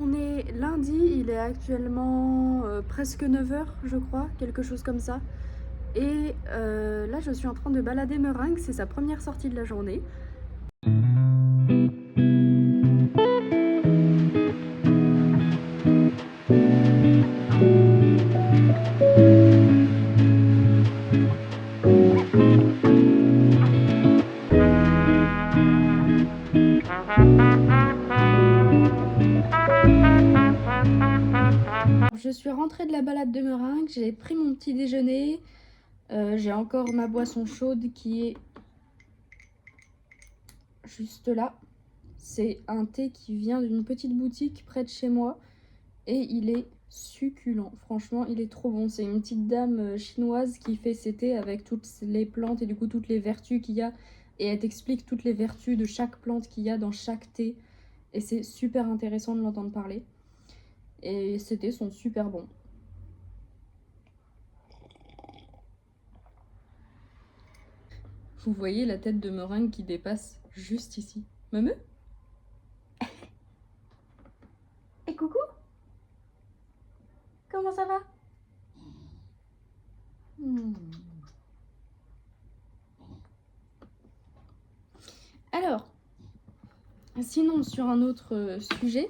On est lundi, il est actuellement presque 9 h, je crois, quelque chose comme ça. Et là, je suis en train de balader Meringue, c'est sa première sortie de la journée. Je suis rentrée de la balade de Meringue, j'ai pris mon petit déjeuner. J'ai encore ma boisson chaude qui est juste là. C'est un thé qui vient d'une petite boutique près de chez moi et il est succulent. Franchement, il est trop bon. C'est une petite dame chinoise qui fait ses thés avec toutes les plantes et du coup toutes les vertus qu'il y a. Et elle t'explique toutes les vertus de chaque plante qu'il y a dans chaque thé. Et c'est super intéressant de l'entendre parler. Et ces thés sont super bons. Vous voyez la tête de Meringue qui dépasse juste ici. Mameux? Et coucou? Comment ça va? Alors, sinon sur un autre sujet,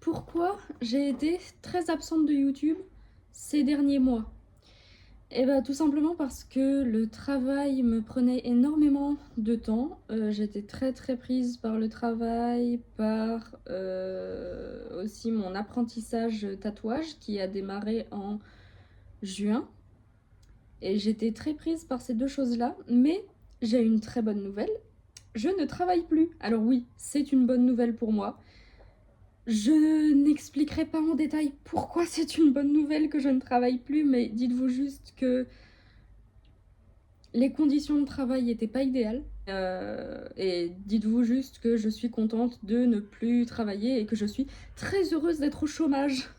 pourquoi j'ai été très absente de YouTube ces derniers mois? Eh bien tout simplement parce que le travail me prenait énormément de temps. J'étais très prise par le travail, par aussi mon apprentissage tatouage qui a démarré en juin. Et j'étais très prise par ces deux choses-là, mais j'ai une très bonne nouvelle. Je ne travaille plus. Alors oui, c'est une bonne nouvelle pour moi. Je n'expliquerai pas en détail pourquoi c'est une bonne nouvelle que je ne travaille plus, mais dites-vous juste que les conditions de travail n'étaient pas idéales. Et dites-vous juste que je suis contente de ne plus travailler et que je suis très heureuse d'être au chômage.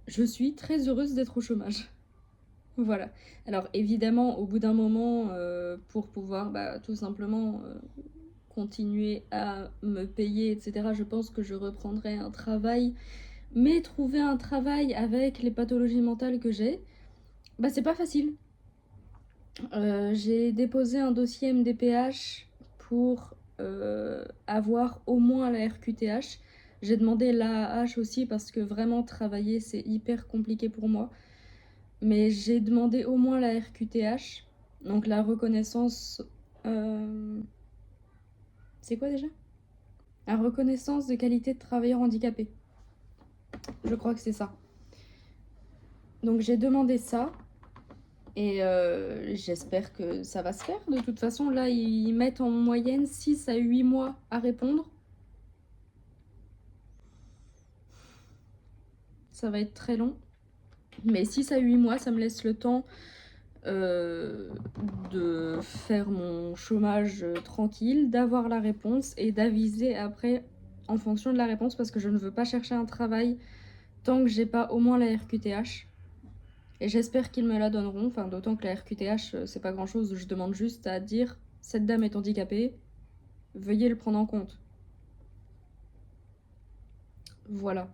Je suis très heureuse d'être au chômage. Voilà. Alors évidemment, au bout d'un moment, pour pouvoir tout simplement continuer à me payer, etc., je pense que je reprendrai un travail. Mais trouver un travail avec les pathologies mentales que j'ai, c'est pas facile. J'ai déposé un dossier MDPH pour avoir au moins la RQTH. J'ai demandé l'AAH aussi parce que vraiment travailler c'est hyper compliqué pour moi. Mais j'ai demandé au moins la RQTH, donc la reconnaissance... c'est quoi déjà? La reconnaissance de qualité de travailleur handicapé. Je crois que c'est ça. Donc j'ai demandé ça. Et j'espère que ça va se faire. De toute façon, là, ils mettent en moyenne 6 à 8 mois à répondre. Ça va être très long. Mais 6 à 8 mois, ça me laisse le temps de faire mon chômage tranquille, d'avoir la réponse et d'aviser après en fonction de la réponse parce que je ne veux pas chercher un travail tant que j'ai pas au moins la RQTH. Et j'espère qu'ils me la donneront, enfin d'autant que la RQTH c'est pas grand chose, je demande juste à dire cette dame est handicapée, veuillez le prendre en compte. Voilà.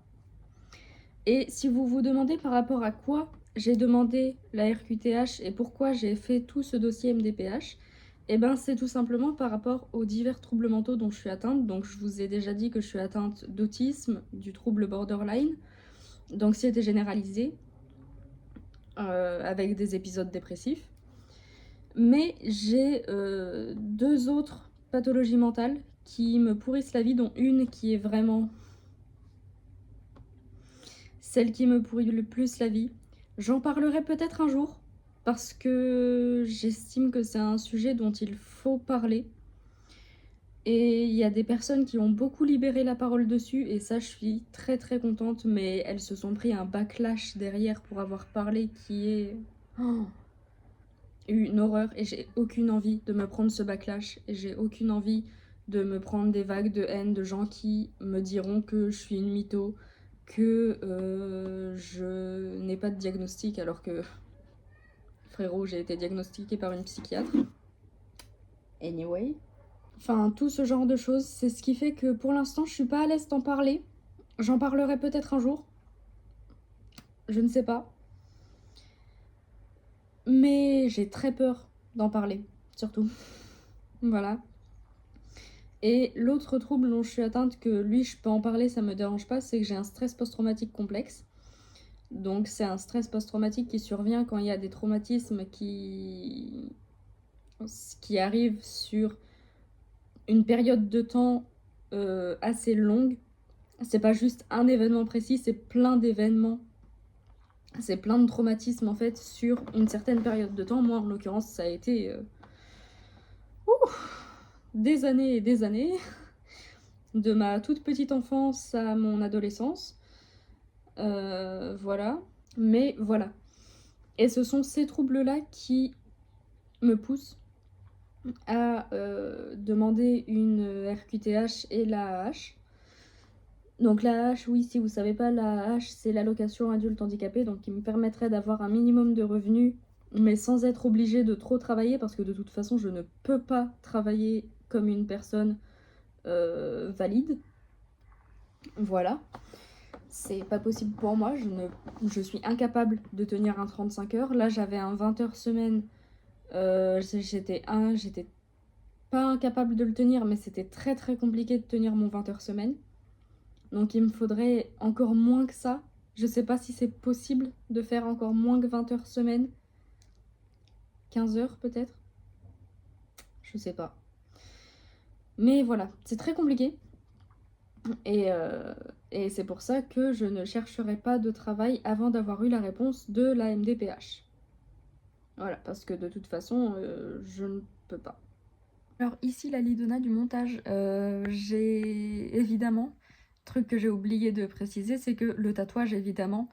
Et si vous vous demandez par rapport à quoi j'ai demandé la RQTH et pourquoi j'ai fait tout ce dossier MDPH, eh ben c'est tout simplement par rapport aux divers troubles mentaux dont je suis atteinte. Donc je vous ai déjà dit que je suis atteinte d'autisme, du trouble borderline, d'anxiété généralisée, avec des épisodes dépressifs. Mais j'ai 2 autres pathologies mentales qui me pourrissent la vie, dont une qui est vraiment celle qui me pourrit le plus la vie. J'en parlerai peut-être un jour, parce que j'estime que c'est un sujet dont il faut parler. Et il y a des personnes qui ont beaucoup libéré la parole dessus, et ça je suis très contente, mais elles se sont pris un backlash derrière pour avoir parlé qui est... une horreur, et j'ai aucune envie de me prendre ce backlash, et j'ai aucune envie de me prendre des vagues de haine de gens qui me diront que je suis une mytho, que je n'ai pas de diagnostic alors que, frérot, j'ai été diagnostiquée par une psychiatre. Anyway. Enfin, tout ce genre de choses, c'est ce qui fait que pour l'instant, je suis pas à l'aise d'en parler. J'en parlerai peut-être un jour, je ne sais pas. Mais j'ai très peur d'en parler, surtout. Voilà. Et l'autre trouble dont je suis atteinte, que lui je peux en parler, ça me dérange pas, c'est que j'ai un stress post-traumatique complexe. Donc c'est un stress post-traumatique qui survient quand il y a des traumatismes qui arrivent sur une période de temps assez longue. C'est pas juste un événement précis, c'est plein d'événements. C'est plein de traumatismes en fait sur une certaine période de temps. Moi en l'occurrence ça a été des années et des années. De ma toute petite enfance à mon adolescence. Voilà. Mais voilà. Et ce sont ces troubles-là qui me poussent à demander une RQTH et l'AAH. Donc l'AAH, oui, si vous savez pas, l'AAH, c'est l'allocation adulte handicapé, donc qui me permettrait d'avoir un minimum de revenus, mais sans être obligée de trop travailler, parce que de toute façon, je ne peux pas travailler comme une personne valide. Voilà. C'est pas possible pour moi, je suis incapable de tenir un 35 heures. Là, j'avais un 20 heures semaine. J'étais pas incapable de le tenir, mais c'était très très compliqué de tenir mon 20 heures semaine. Donc il me faudrait encore moins que ça. Je sais pas si c'est possible de faire encore moins que 20 heures semaine. 15 heures peut-être. Je sais pas. Mais voilà, c'est très compliqué. Et c'est pour ça que je ne chercherai pas de travail avant d'avoir eu la réponse de la MDPH. Voilà, parce que de toute façon, je ne peux pas. Alors ici, la Lidona du montage, j'ai évidemment, truc que j'ai oublié de préciser, c'est que le tatouage, évidemment,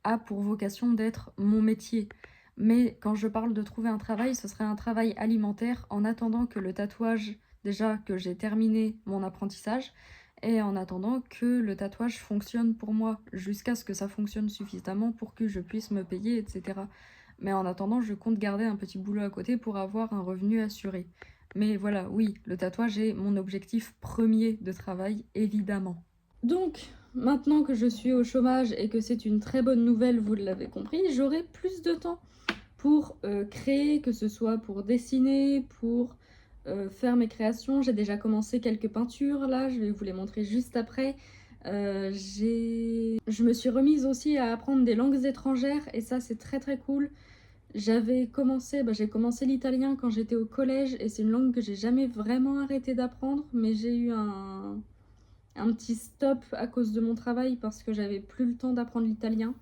a pour vocation d'être mon métier. Mais quand je parle de trouver un travail, ce serait un travail alimentaire en attendant que le tatouage, déjà que j'ai terminé mon apprentissage, et en attendant que le tatouage fonctionne pour moi, jusqu'à ce que ça fonctionne suffisamment pour que je puisse me payer, etc. Mais en attendant, je compte garder un petit boulot à côté pour avoir un revenu assuré. Mais voilà, oui, le tatouage est mon objectif premier de travail, évidemment. Donc, maintenant que je suis au chômage et que c'est une très bonne nouvelle, vous l'avez compris, j'aurai plus de temps pour créer, que ce soit pour dessiner, pour faire mes créations. J'ai déjà commencé quelques peintures, là, je vais vous les montrer juste après. Je me suis remise aussi à apprendre des langues étrangères, et ça, c'est très très cool. J'ai commencé l'italien quand j'étais au collège, et c'est une langue que j'ai jamais vraiment arrêté d'apprendre, mais j'ai eu un petit stop à cause de mon travail parce que j'avais plus le temps d'apprendre l'italien.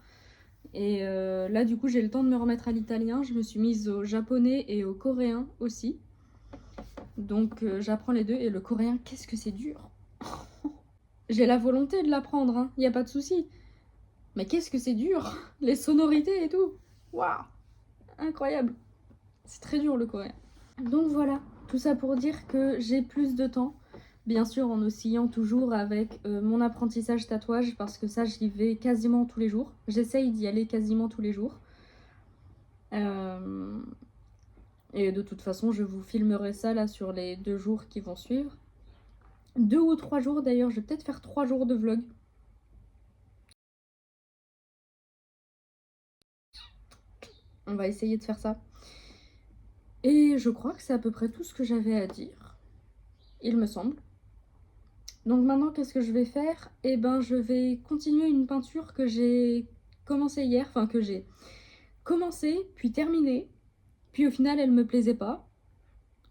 Et là, du coup, j'ai le temps de me remettre à l'italien. Je me suis mise au japonais et au coréen aussi. Donc j'apprends les deux. Et le coréen, qu'est-ce que c'est dur. J'ai la volonté de l'apprendre, hein, y a pas de souci. Mais qu'est-ce que c'est dur. Les sonorités et tout. Waouh, incroyable. C'est très dur le coréen. Donc voilà, tout ça pour dire que j'ai plus de temps. Bien sûr en oscillant toujours avec mon apprentissage tatouage, parce que ça j'y vais quasiment tous les jours. J'essaye d'y aller quasiment tous les jours. Et de toute façon je vous filmerai ça là sur les 2 jours qui vont suivre. 2 ou 3 jours d'ailleurs, je vais peut-être faire 3 jours de vlog. On va essayer de faire ça. Et je crois que c'est à peu près tout ce que j'avais à dire. Il me semble. Donc maintenant, qu'est-ce que je vais faire? Eh ben, je vais continuer une peinture que j'ai commencé hier, enfin que j'ai commencé, puis terminée, puis au final, elle me plaisait pas.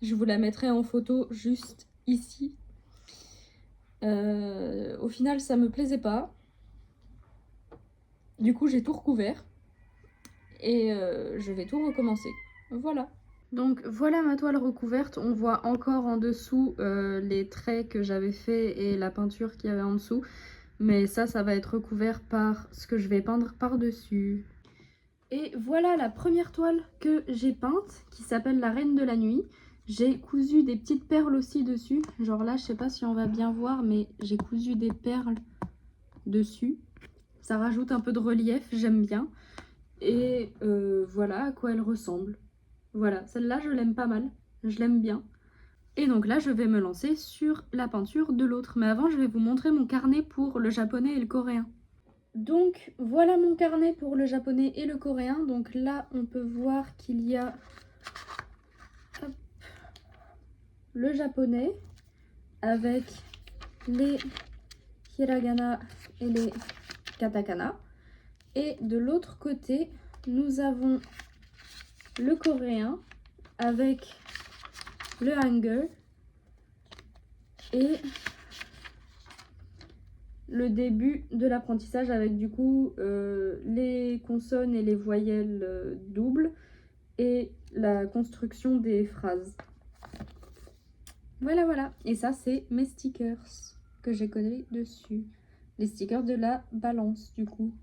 Je vous la mettrai en photo juste ici. Au final, ça me plaisait pas. Du coup, j'ai tout recouvert et je vais tout recommencer. Voilà. Donc voilà ma toile recouverte, on voit encore en dessous les traits que j'avais fait et la peinture qu'il y avait en dessous. Mais ça va être recouvert par ce que je vais peindre par-dessus. Et voilà la première toile que j'ai peinte, qui s'appelle la Reine de la Nuit. J'ai cousu des petites perles aussi dessus. Genre là, je sais pas si on va bien voir, mais j'ai cousu des perles dessus. Ça rajoute un peu de relief, j'aime bien. Et voilà à quoi elle ressemble. Voilà, celle-là, je l'aime pas mal. Je l'aime bien. Et donc là, je vais me lancer sur la peinture de l'autre. Mais avant, je vais vous montrer mon carnet pour le japonais et le coréen. Donc voilà mon carnet pour le japonais et le coréen. Donc là, on peut voir qu'il y a le japonais avec les hiragana et les katakana. Et de l'autre côté, nous avons le coréen avec le hangul et le début de l'apprentissage avec du coup les consonnes et les voyelles doubles et la construction des phrases. Voilà. Et ça, c'est mes stickers que j'ai collés dessus. Les stickers de la balance, du coup.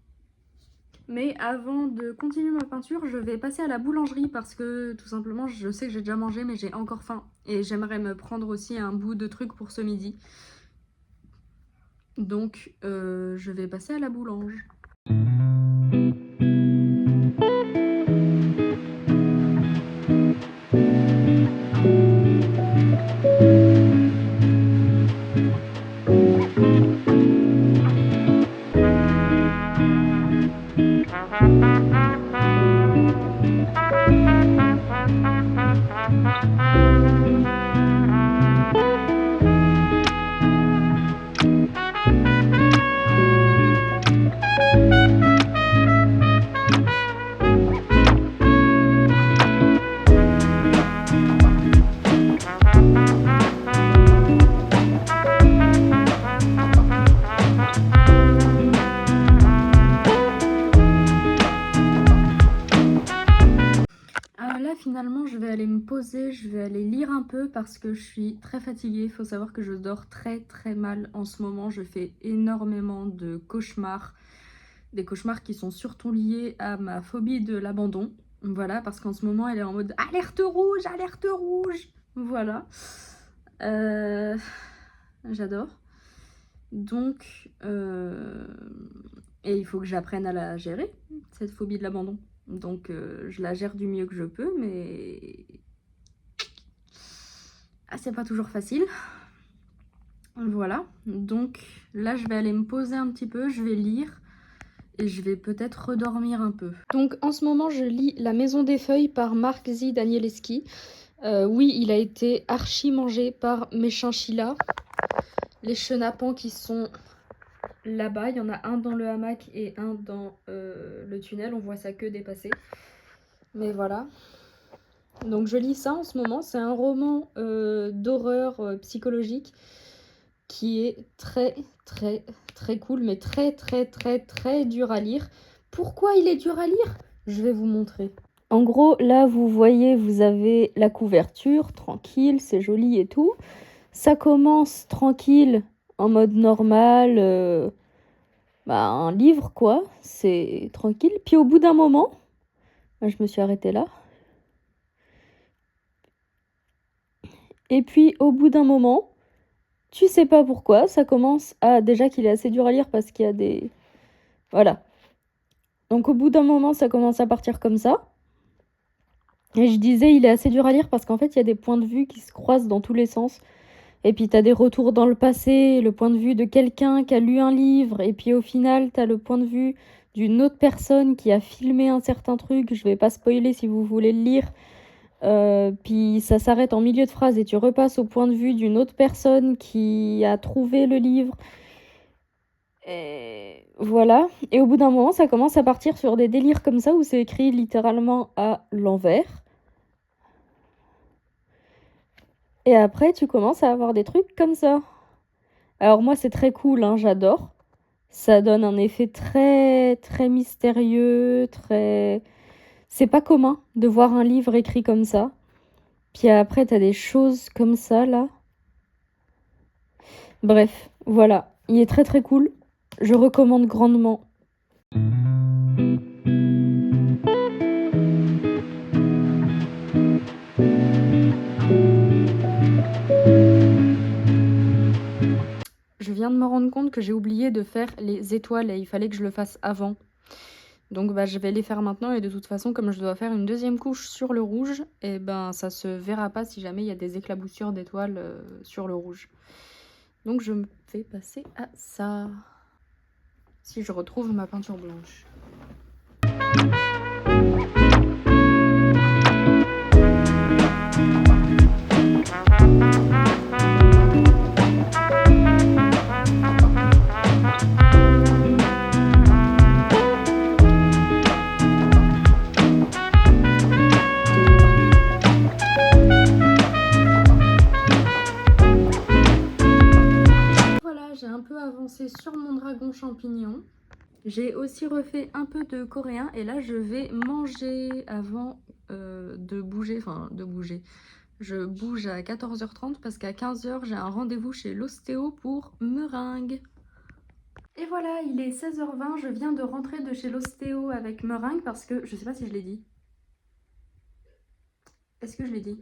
Mais avant de continuer ma peinture, je vais passer à la boulangerie parce que, tout simplement, je sais que j'ai déjà mangé, mais j'ai encore faim. Et j'aimerais me prendre aussi un bout de truc pour ce midi. Donc, je vais passer à la boulange. Là finalement je vais aller me poser, je vais aller lire un peu parce que je suis très fatiguée. Il faut savoir que je dors très mal en ce moment. Je fais énormément de cauchemars. Des cauchemars qui sont surtout liés à ma phobie de l'abandon. Voilà, parce qu'en ce moment elle est en mode alerte rouge, alerte rouge. Voilà. J'adore. Donc, et il faut que j'apprenne à la gérer, cette phobie de l'abandon. Donc je la gère du mieux que je peux, mais c'est pas toujours facile. Voilà, donc là je vais aller me poser un petit peu, je vais lire et je vais peut-être redormir un peu. Donc en ce moment je lis La Maison des Feuilles par Mark Z. Danielewski. Oui, il a été archi mangé par mes chinchillas. Les chenapans qui sont là-bas, il y en a un dans le hamac et un dans le tunnel, on voit ça que dépasser. Mais voilà. Donc je lis ça en ce moment, c'est un roman d'horreur psychologique qui est très cool, mais très dur à lire. Pourquoi il est dur à lire? Je vais vous montrer. En gros, là vous voyez, vous avez la couverture, tranquille, c'est joli et tout. Ça commence tranquille, en mode normal, un livre quoi, c'est tranquille. Puis au bout d'un moment, je me suis arrêtée là. Et puis au bout d'un moment, tu sais pas pourquoi, ça commence à... Déjà qu'il est assez dur à lire parce qu'il y a des... Voilà. Donc au bout d'un moment, ça commence à partir comme ça. Et je disais, il est assez dur à lire parce qu'en fait, il y a des points de vue qui se croisent dans tous les sens. Et puis t'as des retours dans le passé, le point de vue de quelqu'un qui a lu un livre. Et puis au final, t'as le point de vue d'une autre personne qui a filmé un certain truc. Je vais pas spoiler si vous voulez le lire. Puis ça s'arrête en milieu de phrase et tu repasses au point de vue d'une autre personne qui a trouvé le livre. Et voilà. Et au bout d'un moment, ça commence à partir sur des délires comme ça où c'est écrit littéralement à l'envers. Et après, tu commences à avoir des trucs comme ça. Alors moi, c'est très cool, hein, j'adore. Ça donne un effet très mystérieux, très... C'est pas commun de voir un livre écrit comme ça. Puis après, t'as des choses comme ça, là. Bref, voilà. Il est très cool. Je recommande grandement. Je viens de me rendre compte que j'ai oublié de faire les étoiles et il fallait que je le fasse avant. Donc bah, je vais les faire maintenant et de toute façon, comme je dois faire une deuxième couche sur le rouge, et ben ça se verra pas si jamais il y a des éclaboussures d'étoiles sur le rouge. Donc je me fais passer à ça. Si je retrouve ma peinture blanche. Voilà, j'ai un peu avancé sur mon dragon champignon. J'ai aussi refait un peu de coréen et là je vais manger avant de bouger, Je bouge à 14h30 parce qu'à 15h j'ai un rendez-vous chez l'ostéo pour meringue. Et voilà, il est 16h20, je viens de rentrer de chez l'ostéo avec meringue parce que, je sais pas si je l'ai dit. Est-ce que je l'ai dit?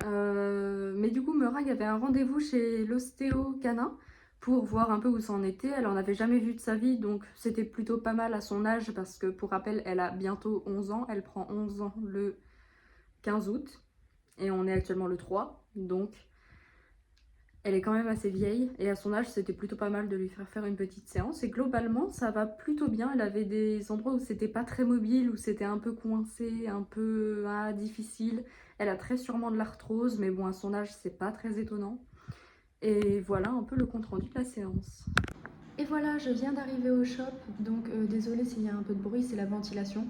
Mais du coup, Meringue avait un rendez-vous chez l'ostéo canin pour voir un peu où ça en était. Elle en avait jamais vu de sa vie, donc c'était plutôt pas mal à son âge parce que, pour rappel, elle a bientôt 11 ans. Elle prend 11 ans le 15 août et on est actuellement le 3, donc elle est quand même assez vieille et à son âge, c'était plutôt pas mal de lui faire une petite séance. Et globalement, ça va plutôt bien. Elle avait des endroits où c'était pas très mobile, où c'était un peu coincé, un peu difficile. Elle a très sûrement de l'arthrose, mais bon, à son âge, c'est pas très étonnant. Et voilà un peu le compte rendu de la séance. Et voilà, je viens d'arriver au shop, donc désolée s'il y a un peu de bruit, c'est la ventilation.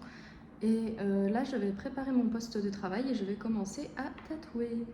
Et là, je vais préparer mon poste de travail et je vais commencer à tatouer.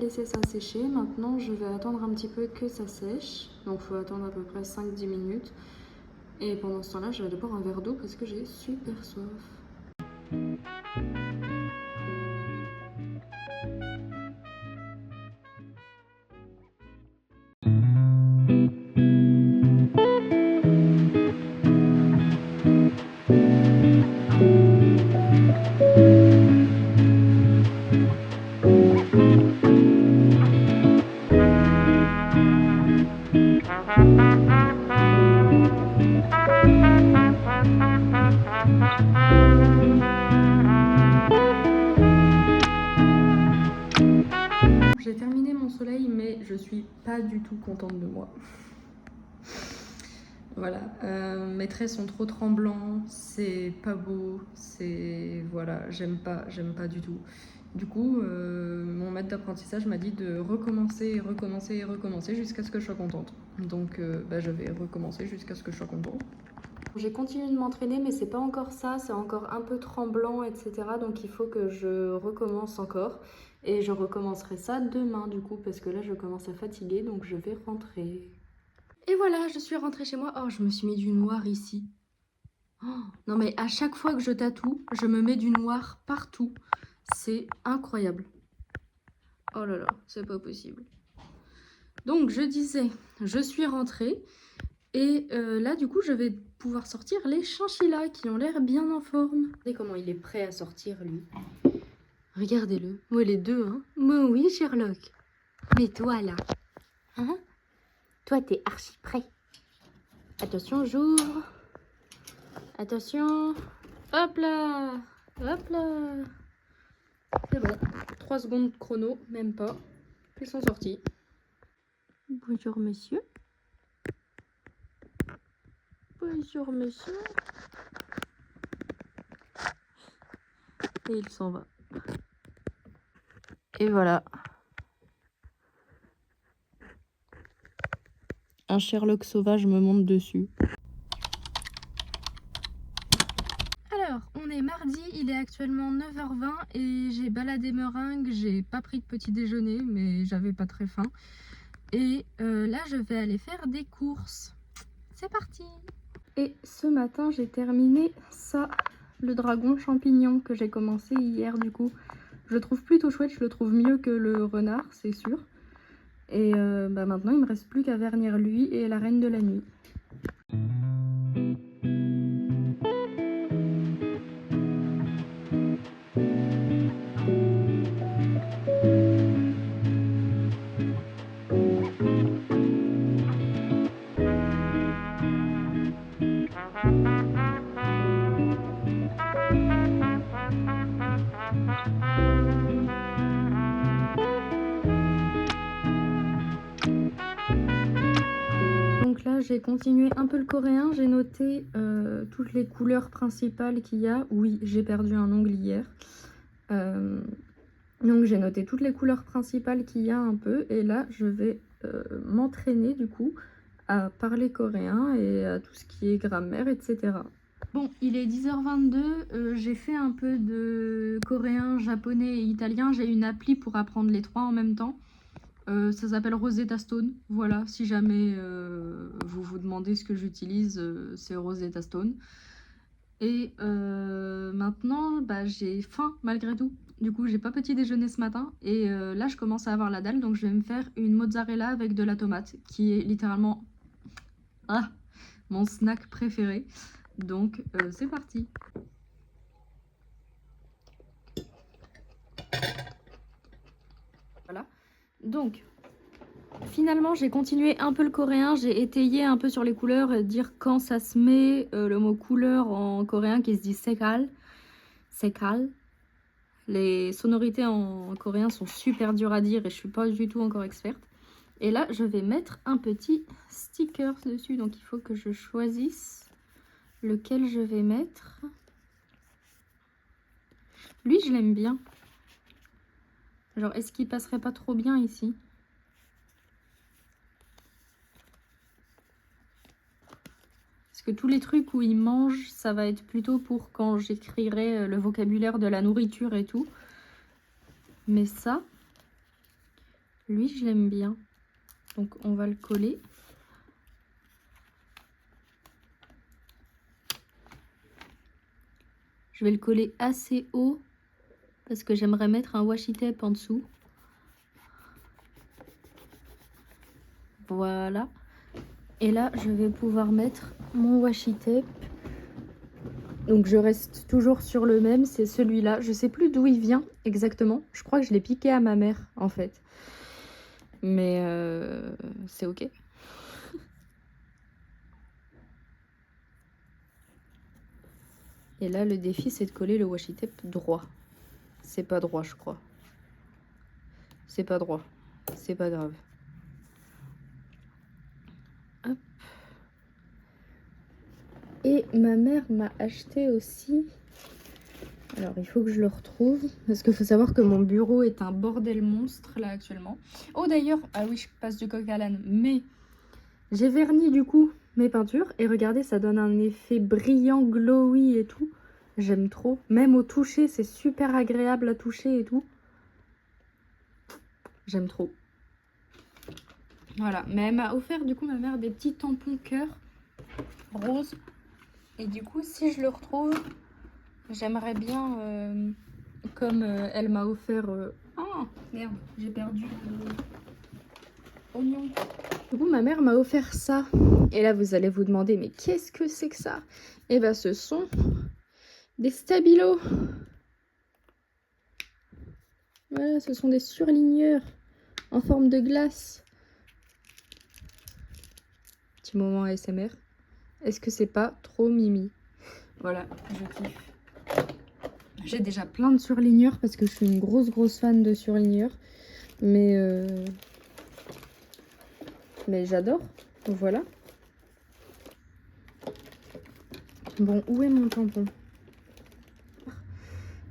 Laisser ça sécher. Maintenant, je vais attendre un petit peu que ça sèche. Donc, il faut attendre à peu près 5-10 minutes. Et pendant ce temps-là, je vais aller boire un verre d'eau parce que j'ai super soif. J'ai terminé mon soleil, mais je suis pas du tout contente de moi. Voilà, mes traits sont trop tremblants, c'est pas beau, c'est... Voilà, j'aime pas du tout. Du coup, mon maître d'apprentissage m'a dit de recommencer et recommencer et recommencer jusqu'à ce que je sois contente. Donc je vais recommencer jusqu'à ce que je sois contente. J'ai continué de m'entraîner, mais c'est pas encore ça, c'est encore un peu tremblant, etc. Donc il faut que je recommence encore. Et je recommencerai ça demain du coup, parce que là je commence à fatiguer, donc je vais rentrer. Et voilà, je suis rentrée chez moi. Oh, je me suis mis du noir ici. Oh, non mais à chaque fois que je tatoue, je me mets du noir partout. C'est incroyable. Oh là là, c'est pas possible. Donc je disais, je suis rentrée. Et là, du coup, je vais pouvoir sortir les chinchillas qui ont l'air bien en forme. Regardez comment il est prêt à sortir, lui. Regardez-le. Ouais, les deux, hein. Moi, oui, Sherlock. Mais toi, là. Hein? Toi, t'es archi prêt. Attention, j'ouvre. Attention. Hop là. Hop là. C'est bon. 3 secondes chrono, même pas. Ils sont sortis. Bonjour, monsieur. Bonjour, monsieur. Et il s'en va. Et voilà. Un Sherlock sauvage me monte dessus. Alors, on est mardi, il est actuellement 9h20 et j'ai baladé meringue, j'ai pas pris de petit déjeuner, mais j'avais pas très faim. Et là, je vais aller faire des courses. C'est parti! Et ce matin, j'ai terminé ça, le dragon champignon que j'ai commencé hier du coup. Je le trouve plutôt chouette, je le trouve mieux que le renard, c'est sûr. Et maintenant, il me reste plus qu'à vernir lui et la reine de la nuit. Donc là, j'ai continué un peu le coréen, j'ai noté toutes les couleurs principales qu'il y a. Oui, j'ai perdu un ongle hier. Donc j'ai noté toutes les couleurs principales qu'il y a un peu. Et là, je vais m'entraîner du coup à parler coréen et à tout ce qui est grammaire, etc. Bon, il est 10h22, j'ai fait un peu de coréen, japonais et italien. J'ai une appli pour apprendre les trois en même temps. Ça s'appelle Rosetta Stone. Voilà, si jamais vous vous demandez ce que j'utilise, c'est Rosetta Stone. Et maintenant, j'ai faim malgré tout. Du coup, j'ai pas petit déjeuner ce matin. Et là, je commence à avoir la dalle. Donc, je vais me faire une mozzarella avec de la tomate, qui est littéralement mon snack préféré. Donc, c'est parti. Voilà. Donc, finalement, j'ai continué un peu le coréen, j'ai étayé un peu sur les couleurs, dire quand ça se met, le mot couleur en coréen qui se dit sekal. Sekal. Les sonorités en coréen sont super dures à dire et je suis pas du tout encore experte. Et là, je vais mettre un petit sticker dessus, donc il faut que je choisisse lequel je vais mettre. Lui, je l'aime bien. Genre, est-ce qu'il passerait pas trop bien ici ? Parce que tous les trucs où il mange, ça va être plutôt pour quand j'écrirai le vocabulaire de la nourriture et tout. Mais ça, lui, je l'aime bien. Donc, on va le coller. Je vais le coller assez haut parce que j'aimerais mettre un washi tape en dessous. Voilà. Et là, je vais pouvoir mettre mon washi tape. Donc, je reste toujours sur le même, c'est celui-là. Je sais plus d'où il vient exactement. Je crois que je l'ai piqué à ma mère, en fait. Mais c'est ok. Et là, le défi, c'est de coller le washi tape droit. C'est pas droit, je crois. C'est pas droit. C'est pas grave. Hop. Et ma mère m'a acheté aussi Alors, il faut que je le retrouve. Parce qu'il faut savoir que mon bureau est un bordel monstre, là, actuellement. Oh, d'ailleurs, ah oui, je passe du coq à l'âne. Mais j'ai verni, du coup, mes peintures. Et regardez, ça donne un effet brillant, glowy et tout. J'aime trop. Même au toucher, c'est super agréable à toucher et tout. J'aime trop. Voilà. Mais elle m'a offert, du coup, ma mère, des petits tampons cœur roses. Et du coup, si je le retrouve, j'aimerais bien, comme elle m'a offert... Oh, merde, j'ai perdu l'oignon. Du coup, ma mère m'a offert ça. Et là, vous allez vous demander, mais qu'est-ce que c'est que ça? Eh bien, ce sont des stabilos. Voilà, ce sont des surligneurs en forme de glace. Petit moment ASMR. Est-ce que c'est pas trop mimi? Voilà, je kiffe. J'ai déjà plein de surligneurs parce que je suis une grosse fan de surligneurs. Mais j'adore. Voilà. Bon, où est mon tampon?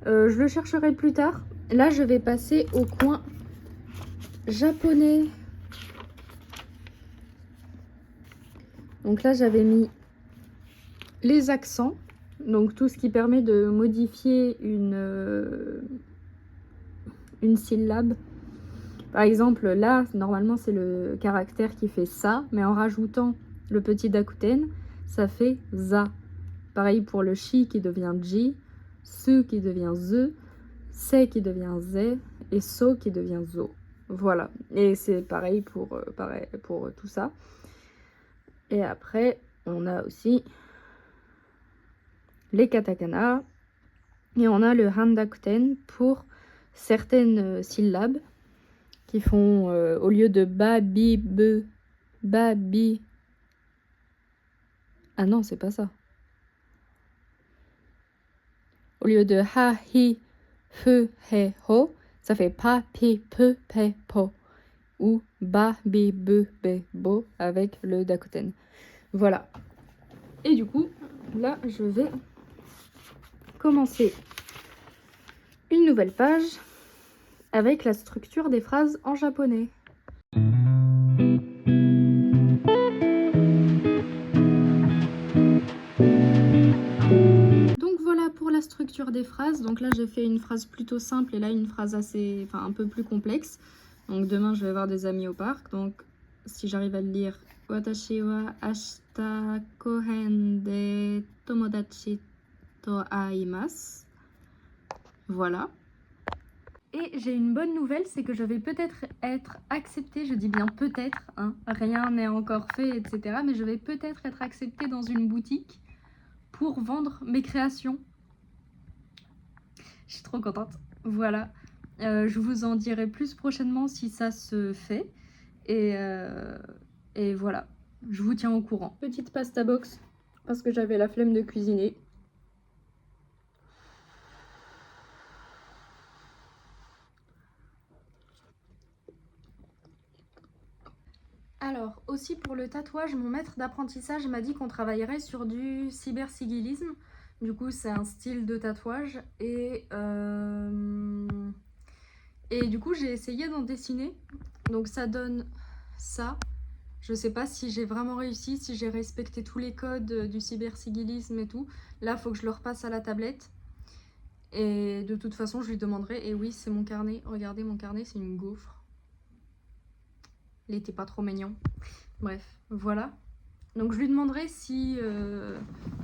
Je le chercherai plus tard. Là, je vais passer au coin japonais. Donc là, j'avais mis les accents. Donc tout ce qui permet de modifier une syllabe. Par exemple, là, normalement, c'est le caractère qui fait ça. Mais en rajoutant le petit dakuten, ça fait za. Pareil pour le shi qui devient ji, su qui devient ze, se qui devient ze et so qui devient zo. Voilà. Et c'est pareil pour tout ça. Et après, on a aussi les katakana. Et on a le handakuten pour certaines syllabes qui font, au lieu de ba, bi, be, ba, bi. Ah non, c'est pas ça. Au lieu de ha, hi, fe, he, ho, ça fait pa, pi, pe, pe, po. Ou ba, bi, be, be, bo avec le dakuten. Voilà. Et du coup, là, je vais commencer une nouvelle page avec la structure des phrases en japonais. Donc voilà pour la structure des phrases. Donc là, j'ai fait une phrase plutôt simple et là, une phrase un peu plus complexe. Donc demain, je vais voir des amis au parc. Donc si j'arrive à le lire, Watashi wa ashita kohen de tomodachi to aimasu. Voilà. Et j'ai une bonne nouvelle, c'est que je vais peut-être être acceptée, je dis bien peut-être, hein, rien n'est encore fait, etc. Mais je vais peut-être être acceptée dans une boutique pour vendre mes créations. Je suis trop contente. Voilà. Je vous en dirai plus prochainement si ça se fait. Et voilà. Je vous tiens au courant. Petite pasta box, parce que j'avais la flemme de cuisiner. Alors, aussi pour le tatouage, mon maître d'apprentissage m'a dit qu'on travaillerait sur du cybersigilisme. Du coup, c'est un style de tatouage. Et du coup, j'ai essayé d'en dessiner. Donc ça donne ça. Je sais pas si j'ai vraiment réussi, si j'ai respecté tous les codes du cybersigilisme et tout. Là, il faut que je le repasse à la tablette. Et de toute façon, je lui demanderai. Et oui, c'est mon carnet. Regardez, mon carnet, c'est une gaufre. Il était pas trop mignon. Bref, voilà. Donc je lui demanderai si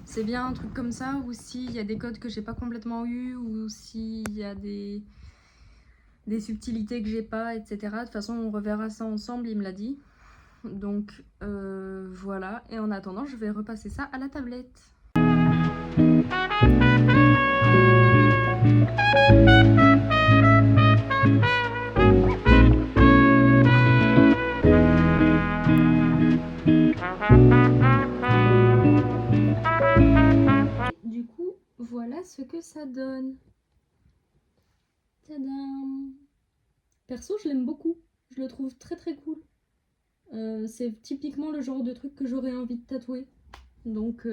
c'est bien un truc comme ça ou s'il y a des codes que j'ai pas complètement eu ou s'il y a des subtilités que j'ai pas, etc. De toute façon, on reverra ça ensemble, il me l'a dit. Donc voilà. Et en attendant, je vais repasser ça à la tablette. Du coup, voilà ce que ça donne. Tadam! Perso, je l'aime beaucoup. Je le trouve très très cool. C'est typiquement le genre de truc que j'aurais envie de tatouer. Donc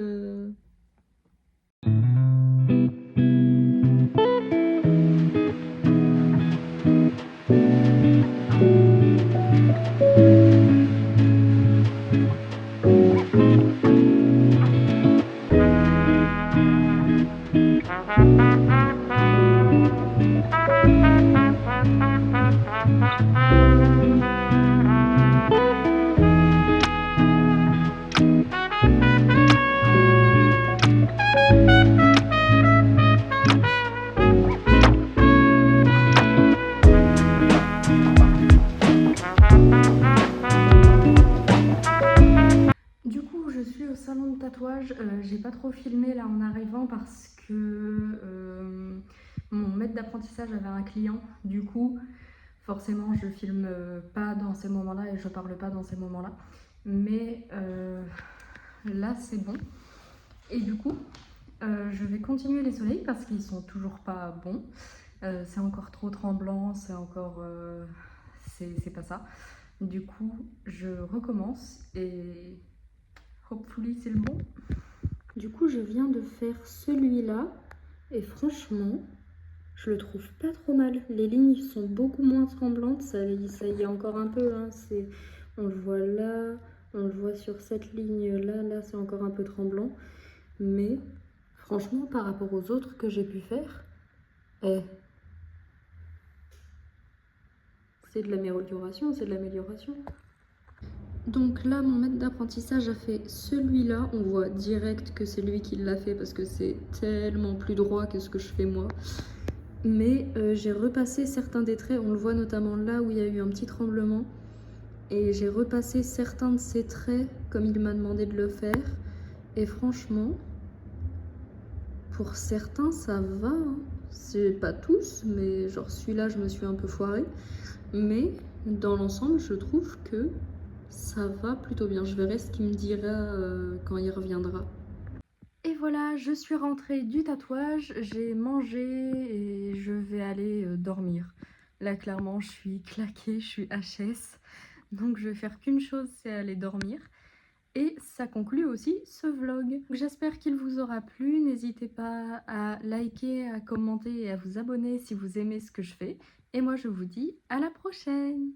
tatouage, j'ai pas trop filmé là en arrivant parce que mon maître d'apprentissage avait un client. Du coup, forcément, je filme pas dans ces moments-là et je parle pas dans ces moments-là. Mais là, c'est bon. Et du coup, je vais continuer les soleils parce qu'ils sont toujours pas bons. C'est encore trop tremblant, c'est encore... c'est pas ça. Du coup, je recommence et hopefully c'est le bon. Du coup, je viens de faire celui-là et franchement, je le trouve pas trop mal. Les lignes sont beaucoup moins tremblantes, ça y est encore un peu. Hein. On le voit là, on le voit sur cette ligne-là, là c'est encore un peu tremblant. Mais franchement, par rapport aux autres que j'ai pu faire, c'est de l'amélioration, c'est de l'amélioration. Donc là, mon maître d'apprentissage a fait celui-là. On voit direct que c'est lui qui l'a fait parce que c'est tellement plus droit que ce que je fais moi. Mais j'ai repassé certains des traits. On le voit notamment là où il y a eu un petit tremblement. Et j'ai repassé certains de ces traits comme il m'a demandé de le faire. Et franchement, pour certains, ça va. Hein. C'est pas tous, mais genre celui-là, je me suis un peu foirée. Mais dans l'ensemble, je trouve que ça va plutôt bien. Je verrai ce qu'il me dira quand il reviendra. Et voilà, je suis rentrée du tatouage, j'ai mangé et je vais aller dormir. Là, clairement, je suis claquée, je suis HS. Donc, je vais faire qu'une chose, c'est aller dormir. Et ça conclut aussi ce vlog. J'espère qu'il vous aura plu. N'hésitez pas à liker, à commenter et à vous abonner si vous aimez ce que je fais. Et moi, je vous dis à la prochaine!